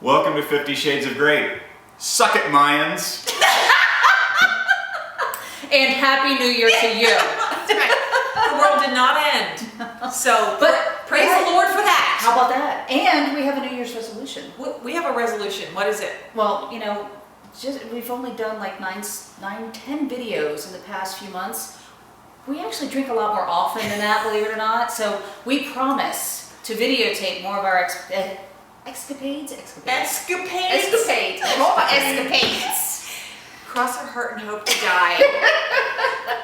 Welcome to 50 Shades of Great. Suck it, Mayans. And Happy New Year to you. That's right. The world did not end. So, but praise the Lord for that. How about that? And we have a New Year's resolution. We have a resolution. What is it? Well, you know, we've only done like 10 videos in the past few months. We actually drink a lot more often than that, believe it or not. So we promise to videotape more of our escapades. Cross our heart and hope to die.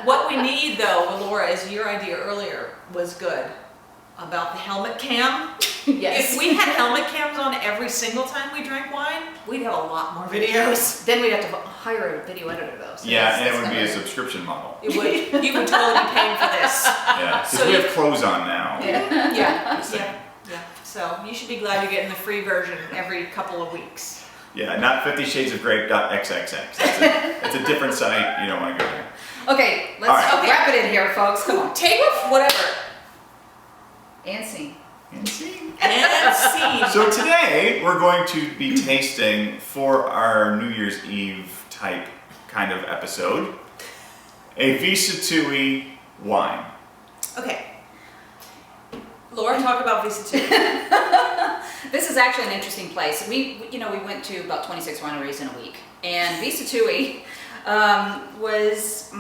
What we need, though, Laura, as your idea earlier was good about the helmet cam. Yes. If we had helmet cams on every single time we drank wine, we'd have a lot more videos. Then we'd have to hire a video editor, though. So Yeah, and it would be a subscription model. It would. You would totally be paying for this. Yeah, because we have clothes on now. Yeah. So you should be glad you're getting the free version every couple of weeks. Yeah, not 50shadesofgreat.xxx. It's a different site. You don't want to go there. Okay, let's wrap it in here, folks. Come on. Take whatever. And scene. And scene. And scene. So today we're going to be tasting for our New Year's Eve type kind of episode a V.Sattui wine. Okay. Laura, talk about V.Sattui. This is actually an interesting place. We went to about 26 wineries in a week, and V.Sattui was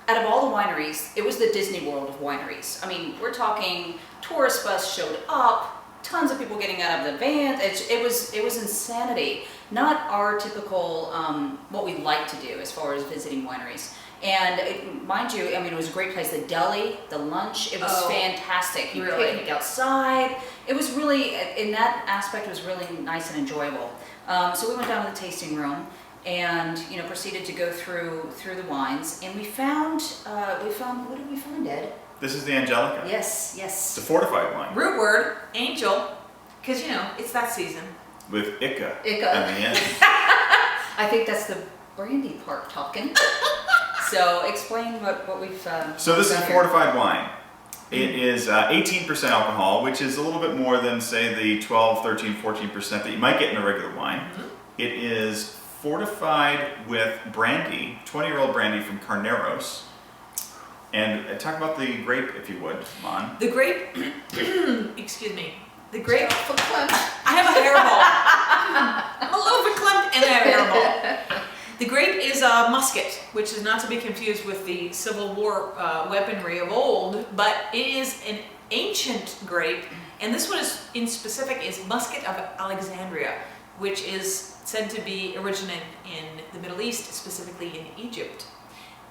out of all the wineries, it was the Disney World of wineries. I mean, we're talking tourist bus showed up, tons of people getting out of the van. It was insanity. Not our typical what we like to do as far as visiting wineries. And mind you, I mean, it was a great place. The deli, the lunch, it was fantastic. You picnic outside. It was really, in that aspect, it was really nice and enjoyable. So we went down to the tasting room and proceeded to go through the wines. And we found what did we find, Ed? This is the Angelica. Yes. It's a fortified wine. Root word, angel, because it's that season. With Ica at Ica. the end. I think that's the brandy part talking. So explain what we've So this is done here. fortified wine. It is 18% alcohol, which is a little bit more than, say, the 12, 13, 14% that you might get in a regular wine. Mm-hmm. It is fortified with brandy, 20-year-old brandy from Carneros. And talk about the grape, if you would, Mon. The grape, excuse me, the grape, I I have a hairball. I'm a little bit clamped and I have a hairball. The grape is a musket, which is not to be confused with the Civil War weaponry of old, but it is an ancient grape, and this one is in specific is Muscat of Alexandria, which is said to be originated in the Middle East, specifically in Egypt.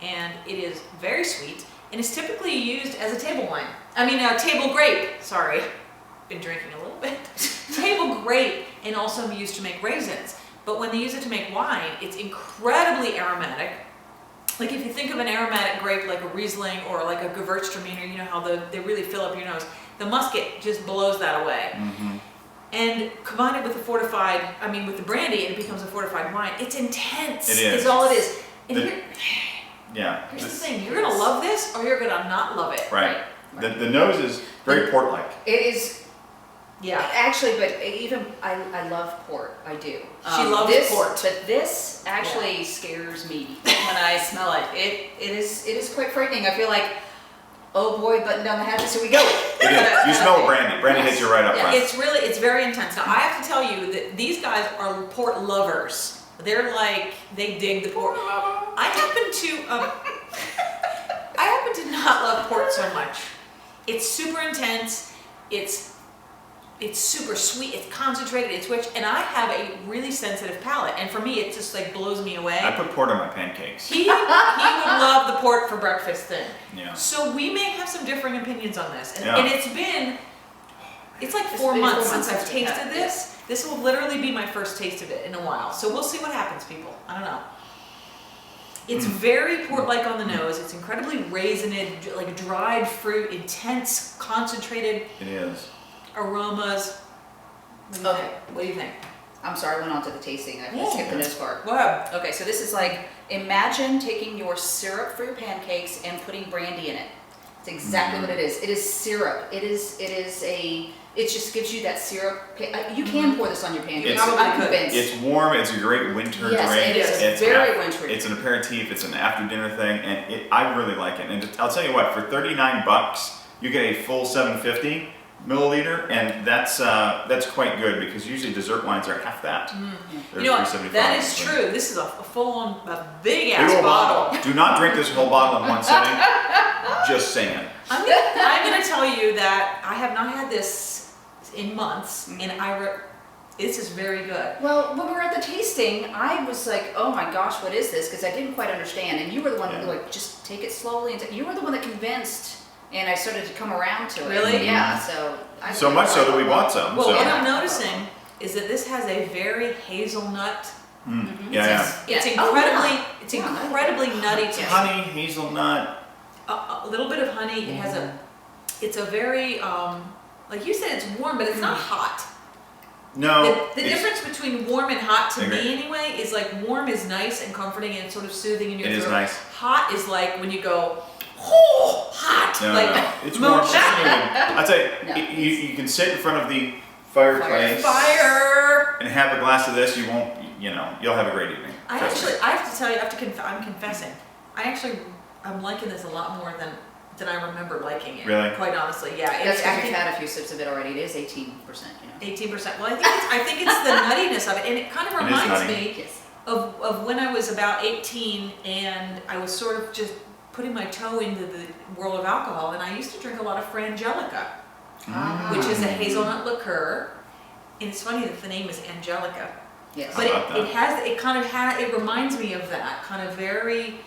And it is very sweet, and is typically used as a table wine. I mean, a table grape, sorry. Been drinking a little bit. Table grape, and also used to make raisins. But when they use it to make wine, it's incredibly aromatic. Like if you think of an aromatic grape like a Riesling or like a Gewürztraminer, you know how they really fill up your nose. The muscat just blows that away. Mm-hmm. And combined with with the brandy, it becomes a fortified wine. It's intense. It is. Is all it is. And here's the thing, you're gonna love this or you're gonna not love it. Right. The nose is very port-like. It is. Yeah. Actually, but even I love port. I do. She loves port. But this actually scares me when I smell it. It is quite frightening. I feel like, oh boy, button down the hatches, here we go. It is. You smell brandy. Brandy hits you right up front. It's very intense. Now I have to tell you that these guys are port lovers. They're like, they dig the port. I happen to not love port so much. It's super intense. It's super sweet, it's concentrated, it's rich, and I have a really sensitive palate, and for me it just like blows me away. I put port on my pancakes. He would love the port for breakfast then. Yeah. So we may have some differing opinions on this, and, Yeah. and it's like 4 months since I've tasted this. This will literally be my first taste of it in a while, so we'll see what happens, people. I don't know. It's very port-like on the nose. It's incredibly raisined, like dried fruit, intense, concentrated. It is. Aromas. What do you think? I'm sorry, I went on to the tasting. I skipped the nose part. Wow. Okay, so this is like, imagine taking your syrup for your pancakes and putting brandy in it. It's exactly what it is. It is syrup. It is a it just gives you that syrup. You can pour this on your pancakes. It's- I'm convinced. It's warm. It's a great winter Yes, drink. it is. It's Very wintry. It's an aperitif. It's an after dinner thing, and I really like it. And I'll tell you what, for $39, you get a full 750 milliliter, and that's quite good because usually dessert wines are half that. They're You know what? $3.75. That is true. This is a full-on, a big Big ass old bottle. Do not drink this whole bottle in one sitting. Just saying. I'm gonna tell you that I have not had this in months, and this is very good. Well, when we were at the tasting, I was like, oh my gosh, what is this? Because I didn't quite understand. And you were the one who like, just take it slowly. And you were the one that convinced, and I started to come around to it. Really? Yeah, So much so that we bought some. Well, so. what I'm noticing is that this has a very hazelnut. Yeah. It's Oh, incredibly, yeah. it's Yeah, incredibly nutty to me. Honey, hazelnut. A little bit of honey. It has it's a very, like you said, it's warm, but it's not hot. No. The it's- difference between warm and hot to Agree. me anyway is like warm is nice and comforting and sort of soothing in your It throat. is nice. Hot is like when you go, oh, hot. No, like, no. It's warm. It's smooth. I'd say No, you can sit in front of the fireplace fire. and have a glass of this. You won't, you'll have a great evening. I Trust me. have to tell you, I'm confessing. I'm liking this a lot more than I remember liking it. Really? Quite honestly, yeah. That's I because think you've had a few sips of it already. It is 18%, 18%. Well, I think it's the nuttiness of it, and it kind of It is reminds nutty. me Yes. of when I was about 18 and I was sort of just putting my toe into the world of alcohol, and I used to drink a lot of Frangelica, which is a hazelnut liqueur. And it's funny that the name is Angelica, Yes. but How about it reminds me of that kind of very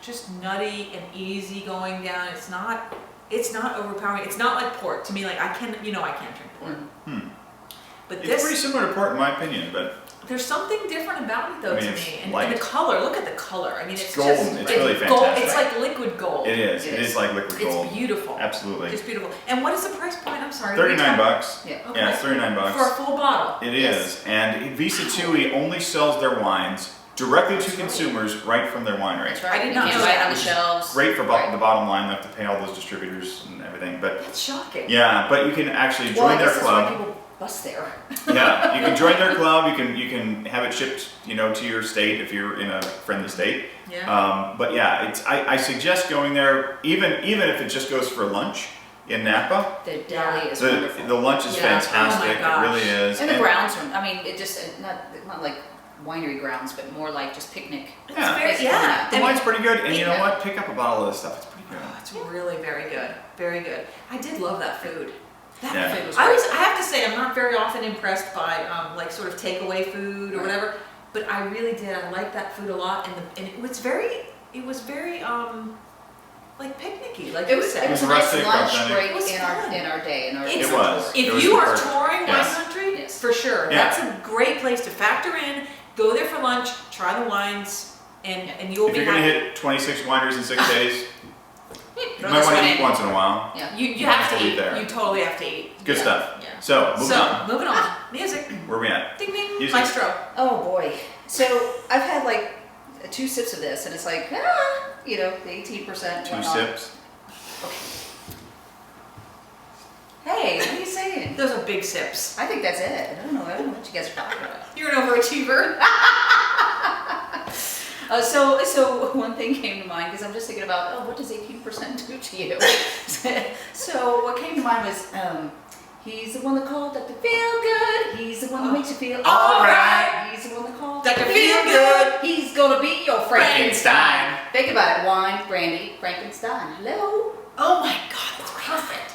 just nutty and easy going down. It's not overpowering. It's not like port to me. Like I can't drink port. But It's this, pretty similar to port in my opinion, but there's something different about it though I mean, to it's me. And light. the color, look at the color. I mean, it's golden. just It's really gold. fantastic. It's like liquid gold. it is. It It is. is like liquid gold. It's beautiful. Absolutely. Just beautiful. And what is the price point? I'm sorry. $39. Yeah. Okay. Yeah, it's $39. For a full bottle. It Yes. is, and V.Sattui only sells their wines directly to That's right. consumers right from their winery. That's right. I did You not can't know buy it that. on the shelves. Great for Right. the bottom line, they have to pay all those distributors and everything, but That's shocking. yeah, but you can actually Well, I join their guess that's why club. people bus there. Yeah, you can join their club. You can have it shipped, to your state if you're in a friendly state. Yeah. But yeah, I suggest going there even if it just goes for lunch in Napa. The deli is The wonderful. lunch is Yeah. fantastic. Oh my It really is. And the grounds are, I mean, it just, not like winery grounds, but more like just picnic. Yeah. Yeah. The I mean, wine's pretty good, and you know Yeah. what? Pick up a bottle of this stuff. It's pretty good. it's really very good. Very good. I did love that food. That Yeah. Food was I great. have to say, I'm not very often impressed by like sort of takeaway food or Right. whatever, but I really did. I liked that food a lot, and it was very like picnicky, like It you was said. a was nice rustic, lunch authentic. break It was in our fun. day. It was. If It was you are perfect. touring Yes. wine country, Yes. for sure, Yeah. that's a great place to factor in. Go there for lunch, try the wines, and you'll If be you're gonna happy. hit 26 wineries in 6 days, you Throw might this want one to eat in. once in a while. Yeah. You have to eat. there. You totally have to eat. Good Yeah. stuff. Yeah. So, moving on. Music. Where we at? Ding ding. Music. Maestro. Oh boy. So I've had like 2 sips of this, and it's like, the 18%. 2 whatnot. sips. Hey, what are you saying? Those are big sips. I think that's it. I don't know what you guys are talking about. You're an overachiever. So one thing came to mind because I'm just thinking about, what does 18% do to you? So what came to mind was, he's the one that called Dr. Feel Good. He's the one that makes you feel All right. He's the one that called Dr. Feel Good. He's gonna be your Frankenstein. Frankenstein. Think about it: wine, brandy, Frankenstein. Hello. Oh my God, it's perfect.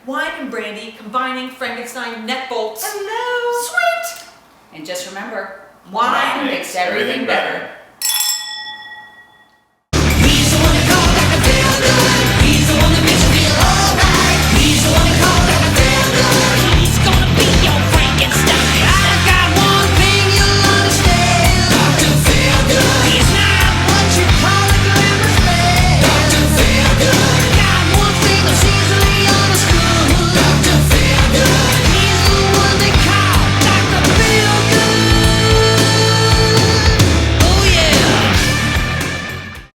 Wine and brandy combining Frankenstein neck bolts. Hello. Sweet. And just remember, Wine wine makes everything better.